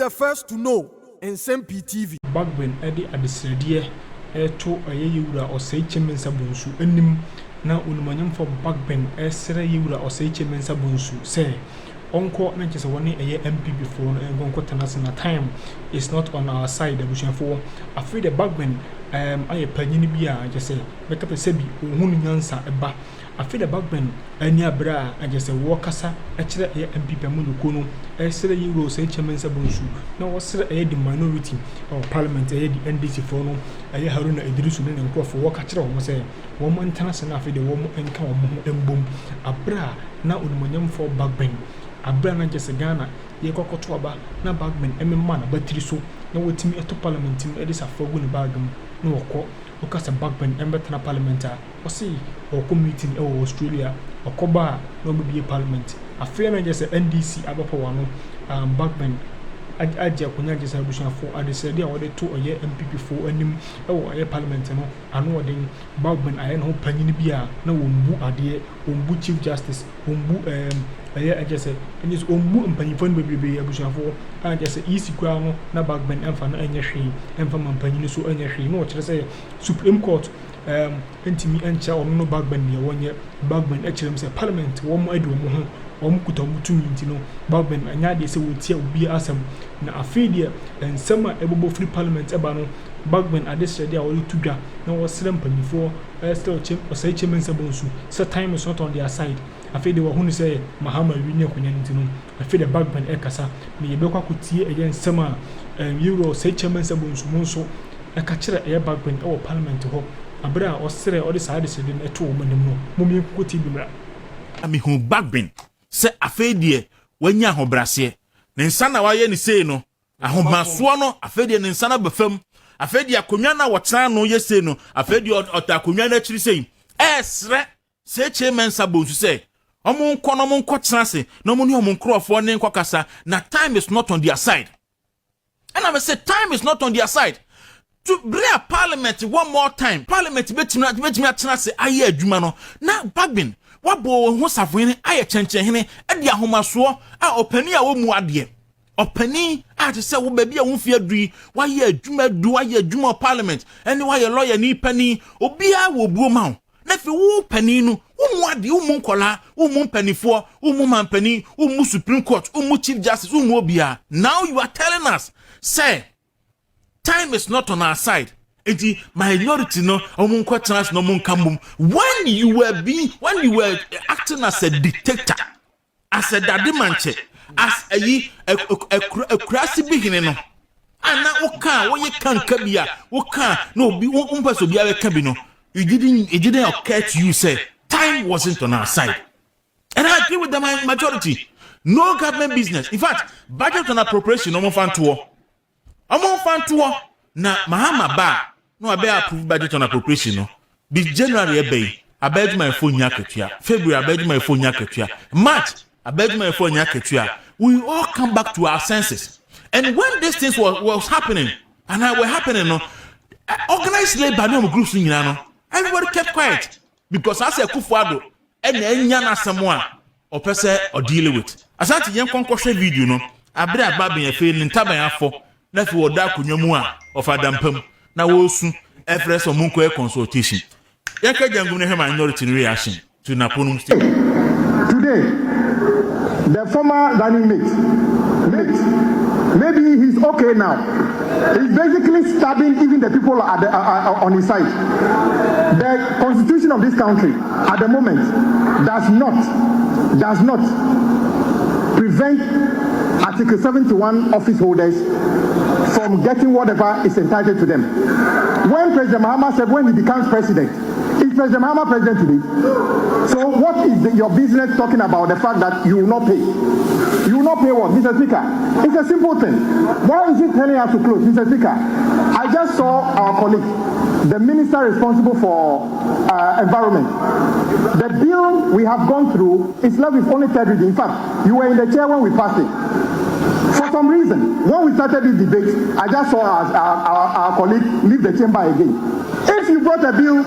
the first to know. Nsem-Pii TV. Bagbin Eddie Adisredie to a yura or say Chemensa Bunsu, enim na unumanyam for Bagbin, Esra yura or say Chemensa Bunsu, say. Onko na just one a MP before and gonko tanasina time is not on our side. The bush for afraid the Bagbin I penny bia just say make up a sebi unyansa eba. Afraid the Bagbin anya bra and just a walkasa actually a MP Pemunu Kono Esra Euro say Chemensa Bunsu. Now what's the minority or parliament a the NDC for no a Haruna Idrisu and Croft for Walkacher was a woman tanasina afraid the woman and come boom a bra now unmanyam for Bagbin. Abrana just Ghana, ye cocotuaba, na Bagbin, man, but so no way to me at parliament team, it is a fogun bagum, no court, or cast a Bagbin, and better parliamentar, or see, or committee or Australia, or Coba, no be a parliament. A fair just a NDC Abapawano, Bagbin. I just when I just have for I decided I wanted to a year MP before and him a parliament. I know what then Bagbin I know penny beer, no umbu idea, umbu chief justice, umbu I just said, and it's umbu and penny fund baby a bush for I just say easy crown, na Bagbin and fan and yashi, and from my penny so and yashi, no, just say Supreme Court. Intimi and chow no Bagbin near 1 year, Bagbin actually say parliament, one more do Omukuta Mutino, Bagbin, and Yadi say would see be awesome. Now a failure and summer able free parliament ebano, Bagbin at this day only to ga, no was slumping before still chip or say Chemensa Bunsu, so time is not on their side. I feel they were who say Mahama Union Kunyanitino. I feel the Bagbin Ekasa, me Boka could see against summer Euro say Chemensa Bunsu Monso, a catcher air Bagbin or parliament to hope. Abra or Sere or decided to do a 2 woman no, Mummy Kutibra. I mean, who Bagbin. Se afedie wanya hobrase nensa na waye ni sei no ahomaso no afedie nensa na befam afedie akonwa na wotran no yese no afedie otakonwa na chiri sei esre se Chemensa Bunsu sei omo nko no mo nko trase no mo ni omo nkrofo ne nkokasa na time is not on their side. And I say time is not on their side. To bring a parliament one more time, parliament betimi atrase aye adwuma no na Bagbin wabo ho safo aye chenchen hene e dia homaso a opani a wo mu ade opani a te se wo ba bia wo fi adui wa ye adwuma du wa ye adwuma parliament ene wa ye lawyer ni pani obi a wo buo ma na fi wo pani no wo mu ade wo mu nkola wo mu panifo wo mu mampani wo mu Supreme Court wo mu Chief Justice wo mu obia. Now you are telling us say time is not on our side. Enti minority no omunko trans no munkambum. When you were acting as a dictator, as a dadimanche, as a crazy beginning no. Ana oka wo ye kan kabia, oka no bi umpeso bia we kabino. It didn't occur to you say time wasn't on our side. And I agree with the majority. No government business. In fact, budget and appropriation no fan to na Mahama ba no abe approve budget on appropriation no be January ebe abeg my phone nyaketua February abeg my phone nyaketua March abeg my phone nyaketua. We all come back to our senses. And when these things was happening and were happening no organized labor no groups no everybody kept quiet because as a Kufuado and enya na someone or person or deal with asante yen konkoshe video no abre ababa yen fe ntaban afo na fi woda kunyamu a of adampam na wosu efres omunko consultation yaka jangum ne minority reaction to Naponum state. Today the former running mate maybe he's okay now. He's basically stabbing even the people on his side. The constitution of this country at the moment does not prevent Article 71 office holders from getting whatever is entitled to them. When President Mahama said when he becomes president, is President Mahama president today? So what is your business talking about the fact that you will not pay? You will not pay what, Mr. Speaker? It's a simple thing. Why is he telling us to close, Mr. Speaker? I just saw our colleague, the minister responsible for environment. The bill we have gone through is left with only third reading. In fact, you were in the chair when we passed it. For some reason, when we started this debate, I just saw our colleague leave the chamber again. If you brought a bill,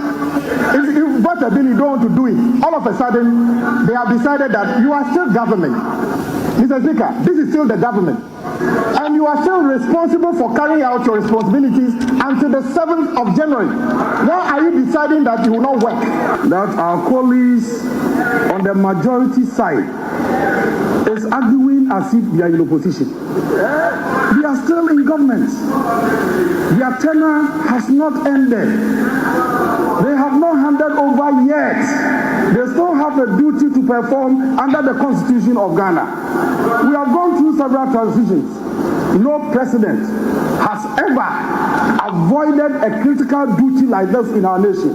you don't want to do it, all of a sudden, they have decided that you are still government. Mr. Speaker, this is still the government. And you are still responsible for carrying out your responsibilities until the 7th of January. Why are you deciding that you will not work? That our colleagues on the majority side is arguing as if they are in opposition. They are still in government. Their tenure has not ended. They have not handed over yet. They still have a duty to perform under the Constitution of Ghana. We have gone through several transitions. No president has ever avoided a critical duty like this in our nation.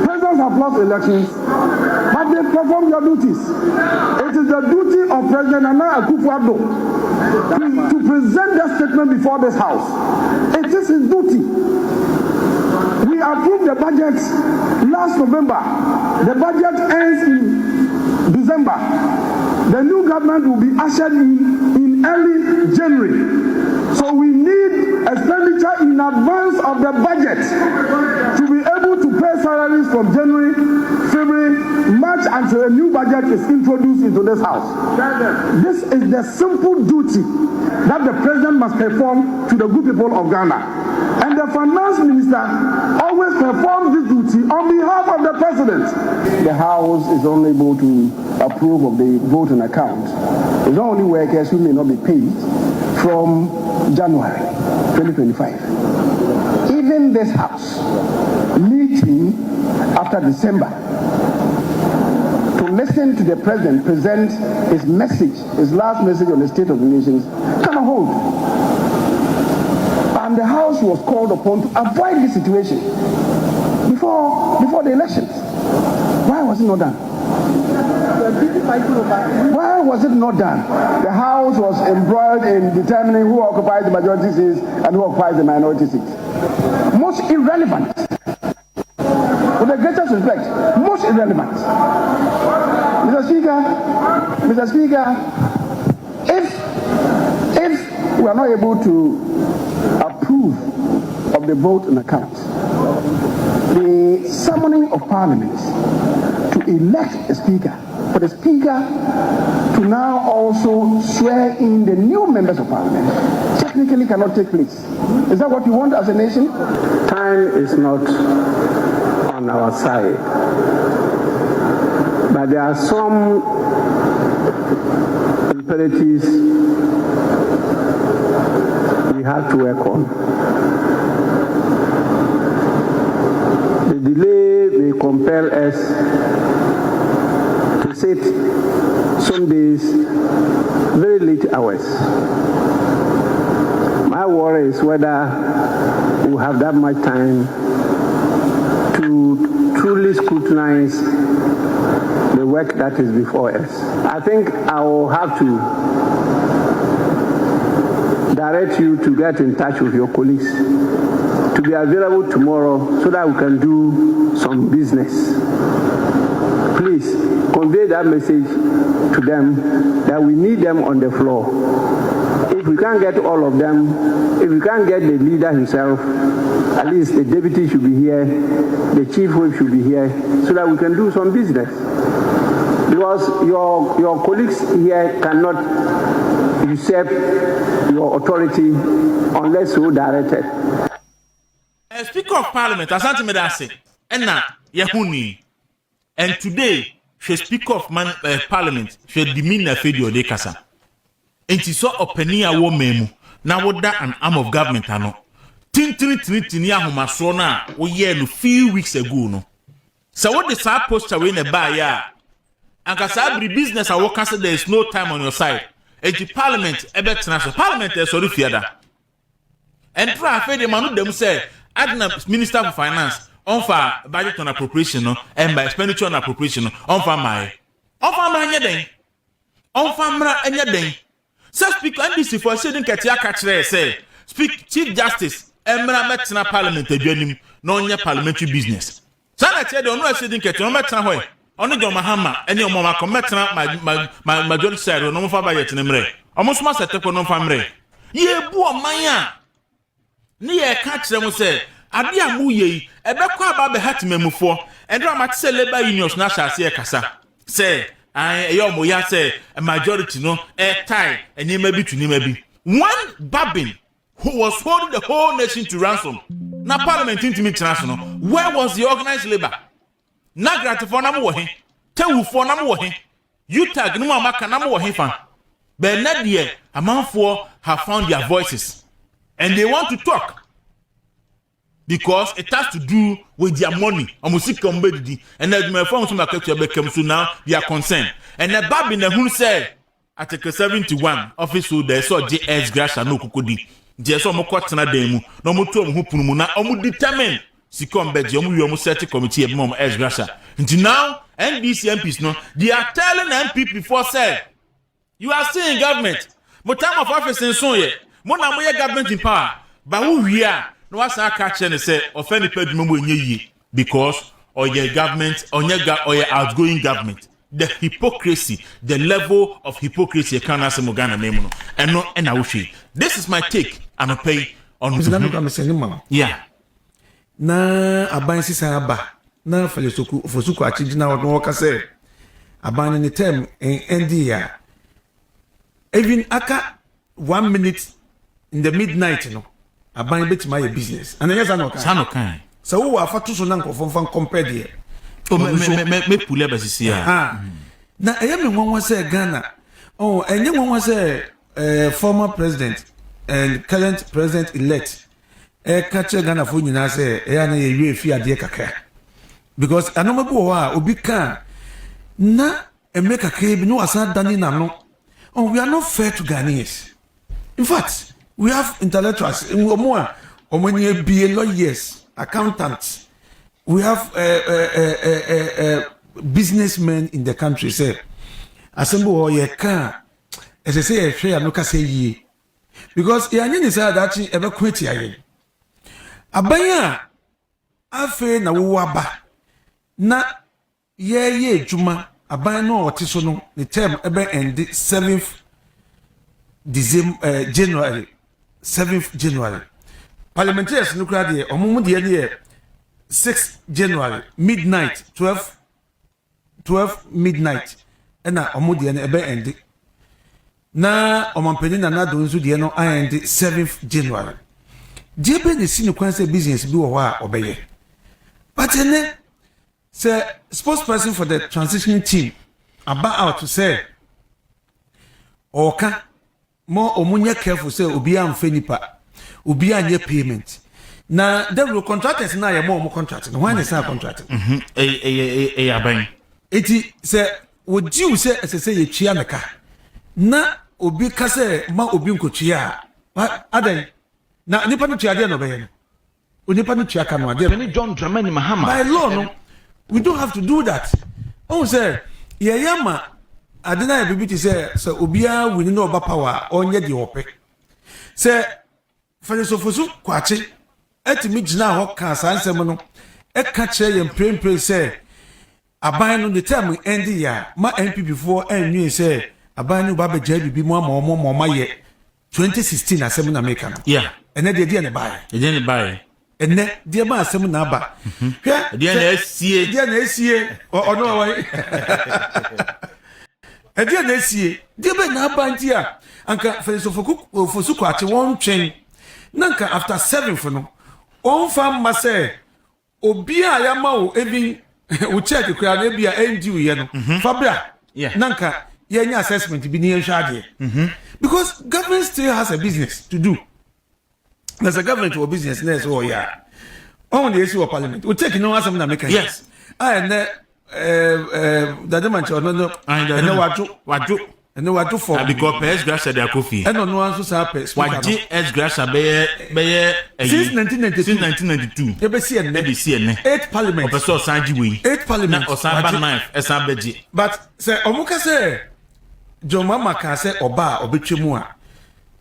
Presidents have lost elections, but they perform their duties. It is the duty of President Nana Akufo-Addo to present their statement before this House. It is his duty. We approved the budget last November. The budget ends in December. The new government will be ushered in early January. So we need expenditure in advance of the budget to be able to pay salaries from January, February, March until a new budget is introduced into this House. This is the simple duty that the president must perform to the good people of Ghana. And the finance minister always performs this duty on behalf of the president. The House is only able to approve of the vote on account. It's only workers who may not be paid from January 2025. Even this House meeting after December to listen to the president present his message, his last message on the state of the nations, cannot hold. And the House was called upon to avoid this situation before the elections. Why was it not done? Why was it not done? The House was embroiled in determining who occupies the majority seats and who occupies the minority seats. Most irrelevant. With the greatest respect, most irrelevant. Mr. Speaker, if we are not able to approve of the vote on account, the summoning of Parliament to elect a speaker, for the speaker to now also swear in the new members of Parliament, technically cannot take place. Is that what you want as a nation? Time is not on our side, but there are some imperatives we have to work on. The delay may compel us to sit some days very late hours. My worry is whether we'll have that much time to truly scrutinize the work that is before us. I think I will have to direct you to get in touch with your colleagues to be available tomorrow so that we can do some business. Please convey that message to them that we need them on the floor. If we can't get all of them, if we can't get the leader himself, at least the deputy should be here, the chief whip should be here, so that we can do some business. Because your colleagues here cannot usurp your authority unless so directed. Speaker of Parliament, Asante Medase, Enna Yehuni, and today, she Speaker of Parliament, she demeanor Fedio de Casa. And she saw a penny a woman, now what that an arm of government, I know. Tintiniya Humasona, we year few weeks ago, no. So what the side post away in a buyer? And Casabri business, I work as there is no time on your side. And the Parliament, Parliament is sorry theater. And try to the man them say, Adna Minister for Finance, on for budget on appropriation, and by expenditure on appropriation, on for my anything. On for anything. So speak NDC for saying Katia Katre say, speak Chief Justice, Emra Metina Parliament, no parliamentary business. Sana said, don't know saying Katia Metina. Only your Mahama, any of my commetna, my majority side, no more by yet in Emre. Almost must have taken no family. Ye boy, Maya. Near catch them say, Adia Muye, a back about the hat memo for, and dramatic say labor unions, Nasha, say Cassa. Say, yo mo ya say a majority no tie and you maybe to maybe one Bagbin who was holding the whole nation to ransom. Na parliament international. Where was the organized labor? Na gratify na mo wo he. Tewu for na mo wo he. You tag no amaka na mo wo he fan. But not yet, a man for have found their voices. And they want to talk. Because it has to do with their money. And then my phone to my become so now they are concerned. And the Bagbin who said Article 71 office there saw the ex-gratia no kukudi. Just so much na demu. No more to who punumuna omu determine. Si come back, you set committee of mom ex-gratia. Until now, NDC MPs no, they are telling MP before say you are still in government. But time of office in so yet. Mona moya government in power. But who we are? No one say catch and say offend the pedium because or your government or your outgoing government. The hypocrisy, the level of hypocrisy can ask Mogana name and no and I wish this is my take and I pay on yeah. Na abansi saba na fosuku achiji na waka say abani ni term in India. Even aka 1 minute in the midnight, you know, I buy bit my business. And yes, I know. Sanokai. So who are fatu so nanko from compared here? Oh, me pule basi here. Now, I am one was say Ghana. Oh, and then one was a former president and current president elect. Catch Ghana for you now say, you fear dear kaka. Because I know my boy, Obi can na and make a cave no asad dani no. Oh, we are not fair to Ghanaians. In fact, we have intellectuals. More, or when you be lawyers, accountants. We have businessmen in the country. Say, assemble or ye can. As I say, share no say ye. Because ye any say that she ever quit ye. Abaya, afe na waba na ye juma. Abaya no otisono the term ebe end 7th December January 7th January parliamentarians no kra de omumu de 6th January midnight 12 midnight na omu de ebe end na omampeni na do nso de no end 7th January jebe ne sinu kwanse business bi wo ha obeye but ene say spokesperson for the transitioning team about out to say oka more omunya careful say obi amfe nipa obi anye payment na the contractors na ya more contract no why say contract aban eti say would you say ye twia meka na obi ka say ma obi nkotwia adan na nipa no twia de no be ye no nipa no twia ka no ade ni John Dramani Mahama by law no. We don't have to do that. Oh, sir, Yama, I deny ability, sir, so Ubia, we know about power on yet the ope. Sir, for the Sofosu, Quachi, at me now, Hokas, Nsem-Pii, a catcher and pray, say, I bind on the term we end the year, my MP before, and you say, I bind you, Baba J. be more, my year, 2016, as Seminole American. Yeah, and then they didn't buy. They didn't buy. And then, dear man, some number. Dear NSCA, or no way. And dear NSCA, dear Ben Nabantia, and for Sukwati, one chain. Nanka after 7 for no. On farm must say, Obia Yamao, even we check the crowd, maybe a NDU, Fabra. Yeah, Nanka, yeah, assessment to be near Shadi. Because government still has a business to do. There's a government or business nurse, oh yeah. On the issue of parliament, we take no answer. Yes. And the demand or no, I know what do, and know what to for because ex-gratia they are coffee. I don't know answers happen. What did ex-gratia be since 1992? You see and 8 parliament. Professor Sanjiwe. 8 parliament. Or Samba knife, Esambeji. But say Omuka say John Mama can say Oba or Bichimua.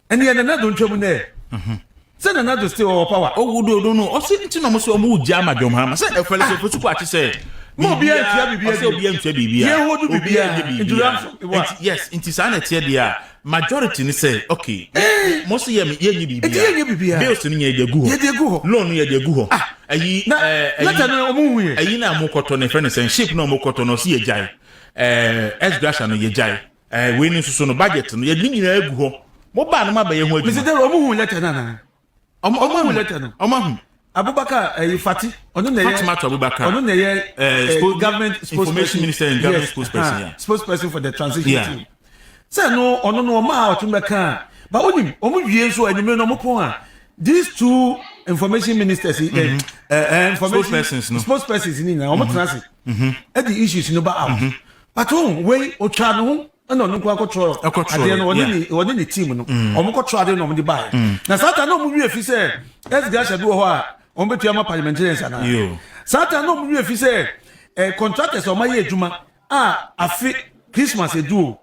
And yet another don't there. Send another still our power. Oh, we don't know. Or sitting to almost a mood jam at John Send a fellow for what you say. More beer, yes, in Tisanet, majority say, okay, mostly ye be bills in ye go, loan ye go. A ye, more cotton, a friend and ship no more cotton or see a jai. ex-gratia no ye jai we ni so no budget no ye ni na egu ho mo ba no ma ba ye ho adu Mr. Dero omo hu letter na omo hu letter no omo Abubakar Fati ono na Fatima Abubakar ono na ye government information minister and government spokesperson yeah spokesperson for the transition team say no ono no ma otumeka but onim omo wie so anime no mo pon a these two information ministers spokespersons ni na omo transi e the issues no ba out but we o try no no no kwa control ade no woni ni team no omo control ade no omo di buy na sata no mo wie fi say ex-gratia do ho a omo betu ama parliamentarians ana sata no mo wie fi say contractors o ma ye adwuma afi Christmas edu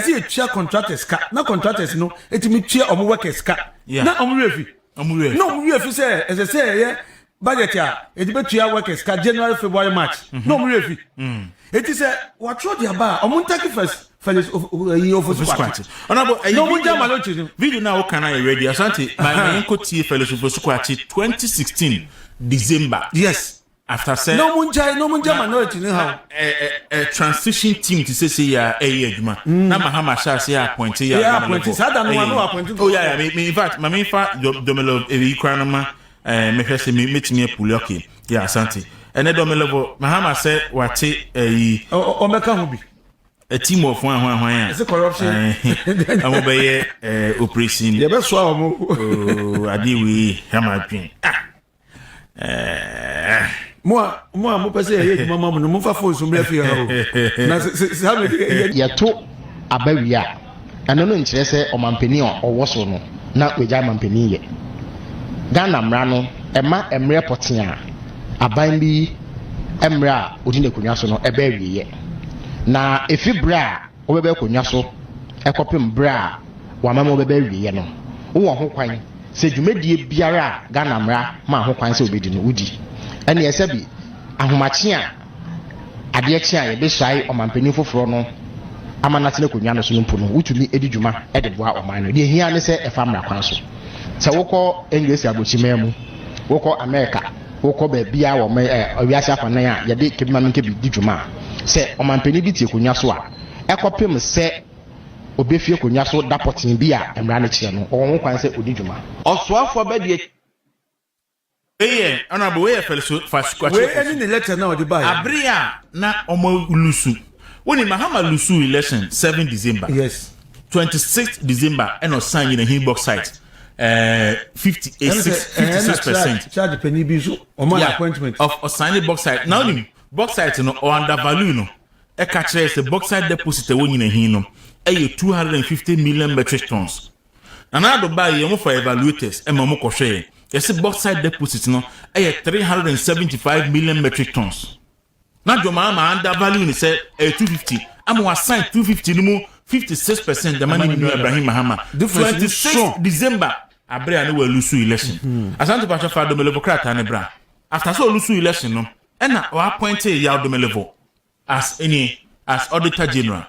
see etua contractors ka na contractors no etimi tua omo workers ka na omo wie fi no omo wie fi say say budget ya edibetua workers ka January February March no omo wie fi eti say what throw their bar omo take first office squad honorable no mo jama lo chizu video na o kana ready asante my nko tie fellows office squad 2016 December yes after say no mo jama no chizu how transition team to say ya adwuma na mahama sha say appoint ya appoint sada no appoint oh yeah me in fact my fa domelo ikwana ma me hwese me metimi apuli okay yeah asante ene domelo mahama say wate o meka ho bi a team of one is it corruption I'm obey operation ye be so awo adiwi hamadwin mo pese ye mama mo no fa phone so me fi ha o na se ha me ye to abawia eno no nkire se omampani owo so no na weja mampani ye Ghana mra no ema emre potia aban bi emra odi na kunwa so no ebe wiye na efibra obebe konwa so ekopem bra wa mama obebe wiye no wo ho kwan se dwumadie biara Ghana mra ma ho kwan se obedi no udi ene esebi ahomache a ade eche a ye be swai omampani foforo no amanate na konwa no so no no wutumi edi dwuma e de boa oman no de hia ne se efa mra kwan so se wokọ English agochima mu wokọ America wokọ be bia wo owiase afanan a ye de kebima no kebi di dwuma se omampani bi tie konwa so a ekopem se obefie konwa so dapotin bi a emra ne kire no ho kwan se odi dwuma osoafo ba die honorable we fellow fast squad we any the letter now the buy abria na omo lusu woni mahama lusu election 7 December yes 26 December and sign in a inbox site 56% charge penny bi so omo appointment of signing box site now ni box site no or undervalue no e ka kire se box site deposit e woni na hin no e 250 million metric tons na do buy ye mo for evaluators e ma mo kohwe yes box site deposit no e 375 million metric tons na do ma undervalue ni say 250 am wa sign 250 ni mo 56% the money ni Ibrahim Mahama 26 December abrea no we lusu election asante pastor fa do melevo krata ne bra after so lusu election no na o appoint ya do melevo as auditor general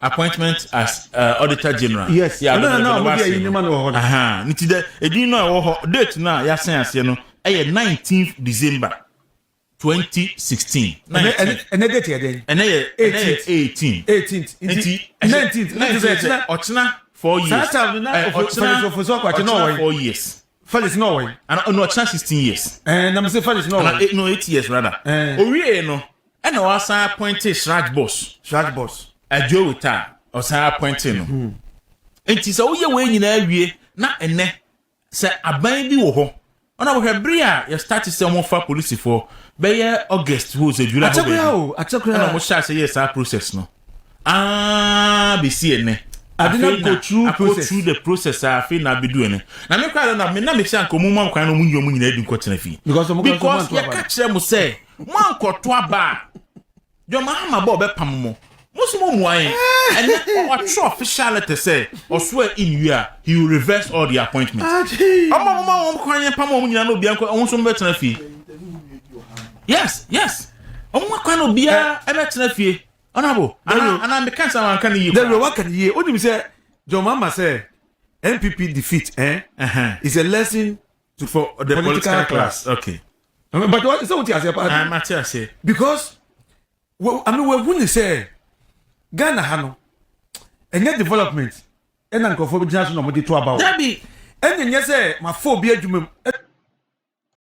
appointment as auditor general yes ya no mo be yin man wo ho aha nti de edin no wo ho date na ya sen ase no 19th December 2016 and date here then and 18th 19th ochna 4 years ochna for so kwate no way 4 years Felix no way and no ochna 16 years and I'm say Felix no way no 8 years rather owie no and o asa appointed Shraj boss ajo wita o sa appointed no enti so ye we nyina awie na ene se aban bi wo ho ona wo hebri a ye start se mo fa police for be August who say July atakura na mo sha say yes our process no be see ene I did not go through the process I feel na be do ene na me kwa na me na me sha nko mo man kwan no mu nyom nyina adi nko tena fi because ye ka kire mo say mo ankoto aba jo mahama bo be pam mo Musimo muayen and what true official letter say or swear in year he will reverse all the appointments. Mama kwanye pamo nyina no bia nko won so mbetena fi. Yes. Omo kwan no bia e betena fi. Honorable ana me kan san kan yi. There we work at ye. Onim say John Mama say NPP defeat is a lesson for the political class. Okay. But what is what you say? I say because I mean we say Ghana ha no enye development ena nkofo bi gyina so na mo de to abawo Dabi enye nye se ma fo bi adwuma